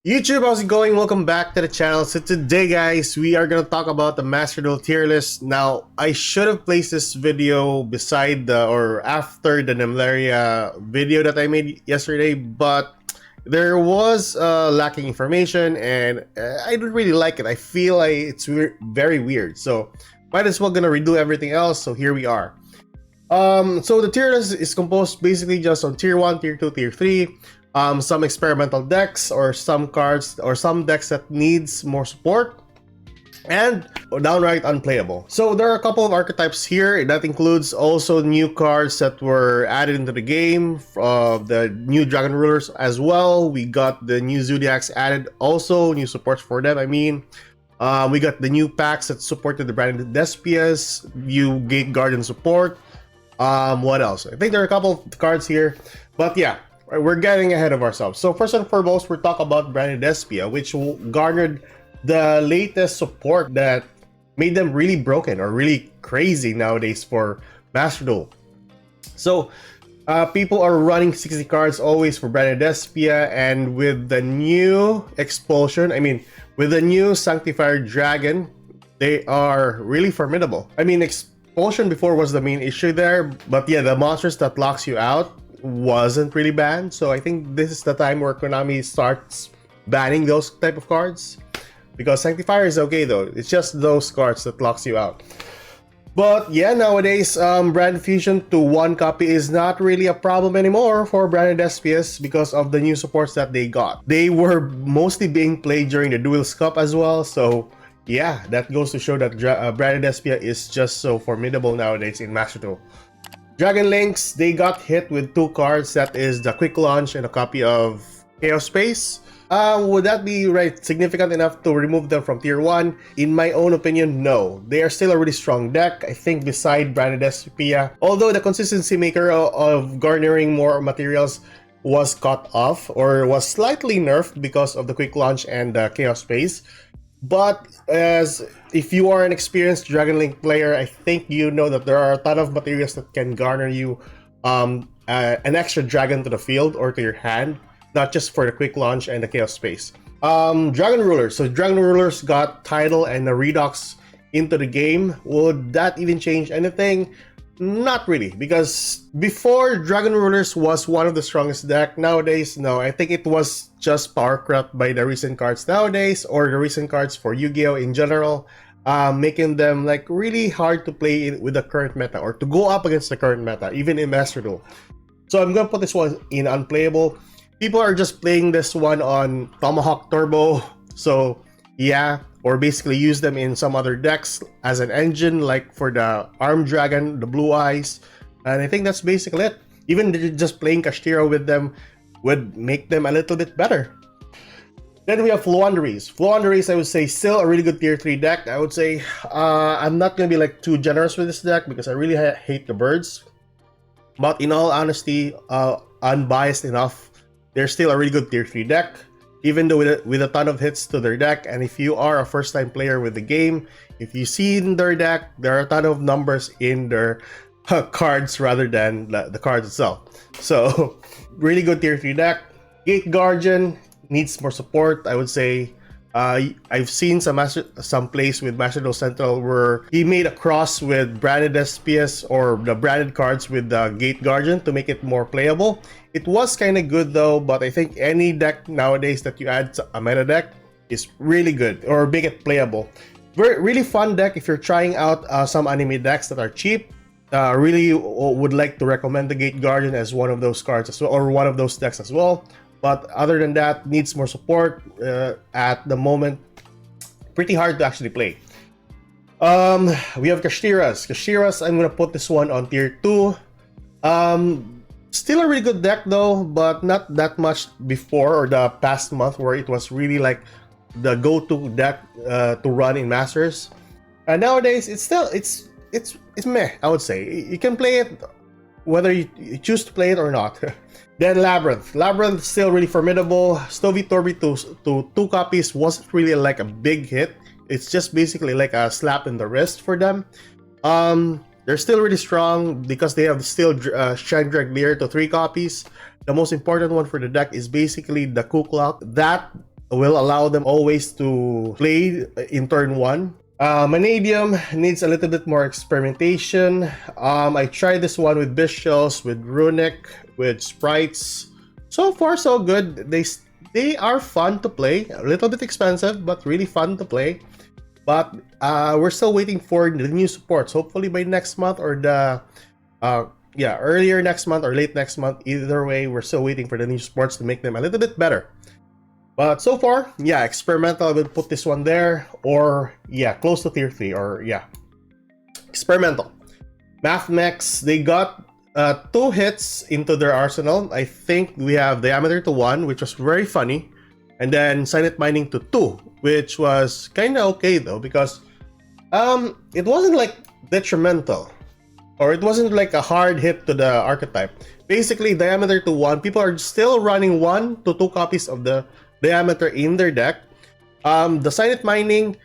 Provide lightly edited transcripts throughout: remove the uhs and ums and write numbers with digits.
YouTube, how's it going? Welcome back to the channel. So today, guys, we are gonna talk about the Master Duel tier list. Now, I should have placed this video beside or after the Nemleria video that I made yesterday, but there was lacking information, and I don't really like it. I feel like it's very weird. So, might as well gonna redo everything else. So here we are. So the tier list is composed basically just on tier 1, tier 2, tier 3. Some experimental decks or some cards or some decks that needs more support and downright unplayable. So there are a couple of archetypes here. That includes also new cards that were added into the game, the new Dragon Rulers as well. We got the new Zodiacs added, also new supports for them. We got the new packs that supported the branded Despias, new Gate Guardian support. What else? I think there are a couple of cards here, but yeah, we're getting ahead of ourselves. So first and foremost, we're talking about branded Despia, which garnered the latest support that made them really broken or really crazy nowadays for Master Duel. So people are running 60 cards always for branded Despia, and with the new expulsion, with the new Sanctifier Dragon, they are really formidable. Expulsion before was the main issue there, but yeah, the monsters that locks you out wasn't really banned. So I think this is the time where Konami starts banning those type of cards, because Sanctifier is okay though. It's just those cards that locks you out. But yeah, nowadays brand fusion to one copy is not really a problem anymore for branded SPS because of the new supports that they got. They were mostly being played during the Duels Cup as well, so yeah, that goes to show that branded Despia is just so formidable nowadays in Master Duel. Dragon Links, they got hit with two cards, that is the Quick Launch and a copy of Chaos Space. Would that be significant enough to remove them from tier 1? In my own opinion, no. They are still a really strong deck, I think, beside branded Despia. Although the consistency maker of garnering more materials was cut off or was slightly nerfed because of the Quick Launch and the Chaos Space. But if you are an experienced Dragon Link player, I think you know that there are a ton of materials that can garner you an extra dragon to the field or to your hand, not just for the Quick Launch and the Chaos Space. Dragon Rulers. So Dragon Rulers got Tidal and the Redox into the game. Would that even change anything? Not really, because before Dragon Rulers was one of the strongest deck. Nowadays, no, I think it was just power crept by the recent cards nowadays, or the recent cards for Yu-Gi-Oh in general, making them like really hard to play with the current meta or to go up against the current meta, even in Master Duel. So I'm gonna put this one in unplayable. People are just playing this one on Tomahawk Turbo, so yeah, or basically use them in some other decks as an engine, like for the Armed Dragon, the Blue Eyes, and I think that's basically it. Even just playing Kashira with them would make them a little bit better. Then we have Floowandereeze. Floowandereeze, I would say, still a really good tier 3 deck. I would say I'm not gonna be like too generous with this deck because I really hate the birds. But in all honesty, unbiased enough, they're still a really good tier 3 deck, even though with a ton of hits to their deck. And if you are a first-time player with the game, if you see in their deck, there are a ton of numbers in their cards rather than the cards itself. So, really good tier 3 deck. Gate Guardian needs more support, I would say. I've seen some plays with Master Duel Central where he made a cross with branded SPS or the branded cards with the Gate Guardian to make it more playable. It was kind of good though, but I think any deck nowadays that you add a meta deck is really good or make it playable. Really fun deck if you're trying out some anime decks that are cheap. Really would like to recommend the Gate Guardian as one of those cards as well, or one of those decks as well. But other than that, needs more support at the moment. Pretty hard to actually play. We have Kashiras. Kashiras, I'm gonna put this one on tier 2. Still a really good deck though, but not that much before or the past month where it was really like the go-to deck to run in Masters. And nowadays, it's meh, I would say. You can play it whether you choose to play it or not. Then Labyrinth. Labyrinth still really formidable. Stovey Torby to 2 copies wasn't really like a big hit. It's just basically like a slap in the wrist for them. They're still really strong because they have still Shrine Dragleer to 3 copies. The most important one for the deck is basically the Ku Klux. That will allow them always to play in turn 1. Vanadium needs a little bit more experimentation. I tried this one with Bishels, with Runic, with Sprites. So far, so good. They are fun to play. A little bit expensive, but really fun to play. But we're still waiting for the new supports. Hopefully by next month or earlier next month or late next month. Either way, we're still waiting for the new supports to make them a little bit better. But so far, yeah, experimental, I would put this one there, or yeah, close to tier 3, or yeah, experimental. Mathmex, they got 2 hits into their arsenal. I think we have Diameter to 1, which was very funny, and then Silent Mining to 2, which was kind of okay though, because it wasn't like detrimental, or it wasn't like a hard hit to the archetype. Basically, Diameter to 1, people are still running 1 to 2 copies of the Diameter in their deck. The Silent Mining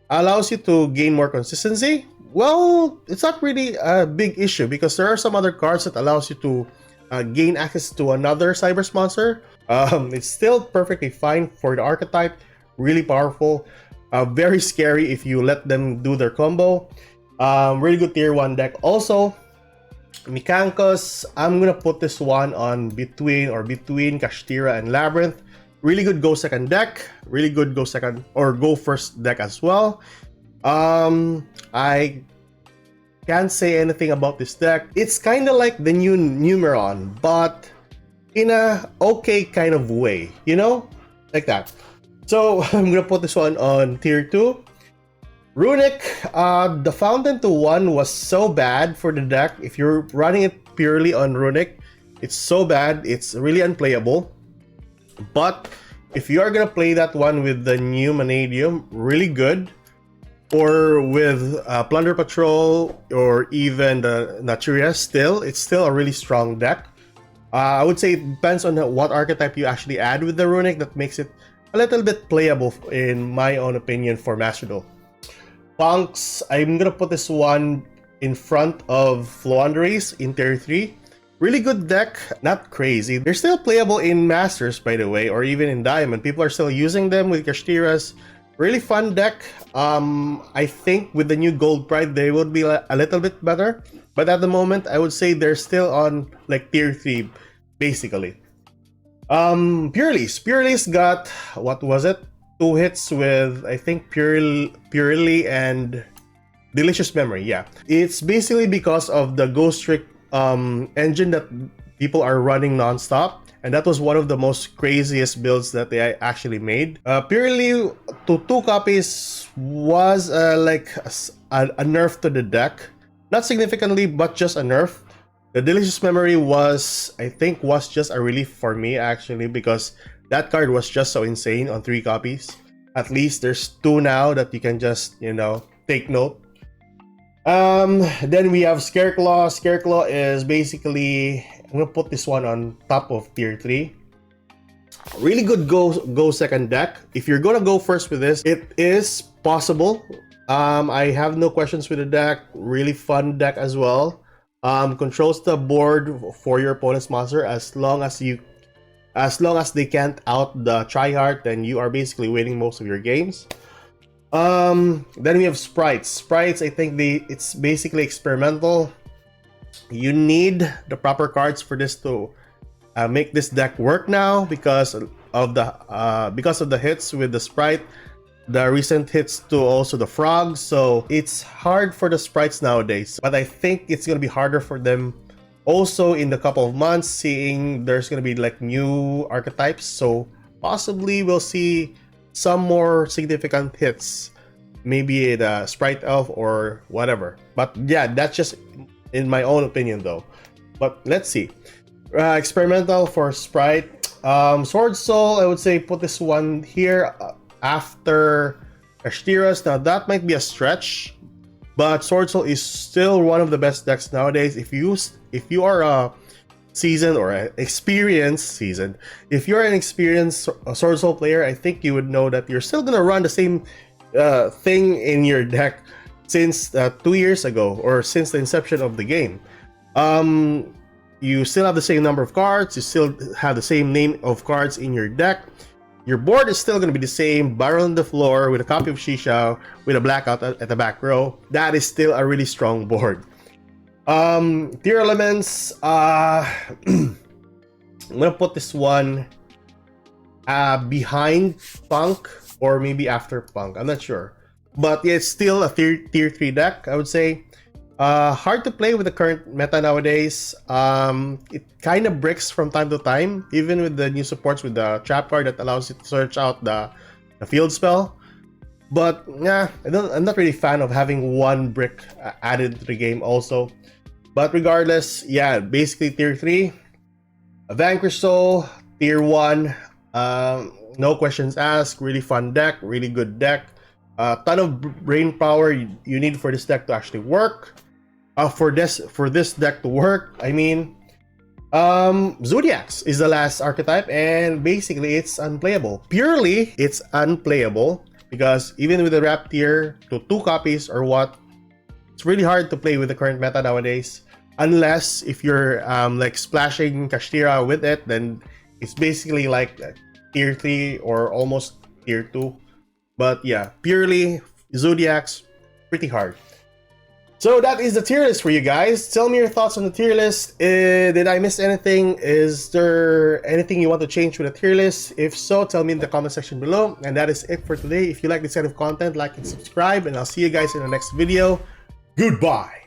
allows you to gain more consistency. Well, it's not really a big issue because there are some other cards that allows you to gain access to another Cyber Sponsor. It's still perfectly fine for the archetype. Really powerful. Very scary if you let them do their combo. Really good tier 1 deck. Also, Mikankos, I'm gonna put this one on between Kashira and Labyrinth. Really good go second deck, really good go second or go first deck as well. I can't say anything about this deck. It's kind of like the new Numeron, but in a okay kind of way, you know, like that. So I'm gonna put this one on tier 2. Runic, the Fountain to 1 was so bad for the deck. If you're running it purely on Runic, it's so bad, it's really unplayable. But if you are gonna play that one with the new Vanadium, really good, or with Plunder Patrol, or even the Naturia, it's still a really strong deck. I would say it depends on what archetype you actually add with the Runic that makes it a little bit playable, in my own opinion, for Master Duel. Punks, I'm gonna put this one in front of Floandries in tier 3. Really good deck, not crazy. They're still playable in Masters, by the way, or even in Diamond. People are still using them with Kashiras. Really fun deck. I think with the new Gold Pride, they would be a little bit better. But at the moment, I would say they're still on like tier 3, basically. Purely's got, what was it? 2 hits with, I think, Purely and Delicious Memory, yeah. It's basically because of the Ghost Trick engine that people are running non-stop, and that was one of the most craziest builds that they actually made. Purely to 2 copies was like a nerf to the deck. Not significantly, but just a nerf. The Delicious Memory was, I think, was just a relief for me actually, because that card was just so insane on 3 copies. At least there's 2 now that you can just, you know, take note. Then we have Scareclaw. Scareclaw is basically, I'm gonna put this one on top of tier 3. Really good go second deck. If you're gonna go first with this, it is possible. I have no questions with the deck. Really fun deck as well. Controls the board for your opponent's monster as long as they can't out the tryhard, then you are basically winning most of your games. Then we have Sprites. I think it's basically experimental. You need the proper cards for this to make this deck work now because of the hits with the Sprite, the recent hits to also the Frog. So it's hard for the Sprites nowadays, but I think it's gonna be harder for them also in the couple of months, seeing there's gonna be like new archetypes. So possibly we'll see some more significant hits, maybe the Sprite Elf or whatever. But yeah, that's just in my own opinion though. But let's see. Experimental for Sprite. Sword Soul, I would say put this one here after Ashtiras. Now that might be a stretch, but Sword Soul is still one of the best decks nowadays. If you are a seasoned or an experienced Sword Soul player, I think you would know that you're still gonna run the same thing in your deck since 2 years ago, or since the inception of the game. You still have the same number of cards, you still have the same name of cards in your deck. Your board is still going to be the same, barrel on the floor with a copy of Shisha with a blackout at the back row. That is still a really strong board. Tier elements, I'm gonna put this one behind Punk or maybe after Punk. I'm not sure, but yeah, it's still a tier 3 deck, I would say. Hard to play with the current meta nowadays. It kind of bricks from time to time, even with the new supports with the trap card that allows you to search out the field spell. But yeah, I'm not really a fan of having one brick added to the game also. But regardless, yeah, basically tier 3. A Vanquish Soul, tier 1. No questions asked. Really fun deck, really good deck. A ton of brain power you need for this deck to actually work. For this deck to work, I mean, Zodiacs is the last archetype, and basically it's unplayable. Purely, it's unplayable because even with the wrap tier to 2 copies or what, it's really hard to play with the current meta nowadays. Unless if you're like splashing Kashira with it, then it's basically like tier 3 or almost tier 2. But yeah, purely Zodiacs, pretty hard. So that is the tier list for you guys. Tell me your thoughts on the tier list. Did I miss anything? Is there anything you want to change with the tier list? If so, tell me in the comment section below. And that is it for today. If you like this kind of content, like and subscribe. And I'll see you guys in the next video. Goodbye.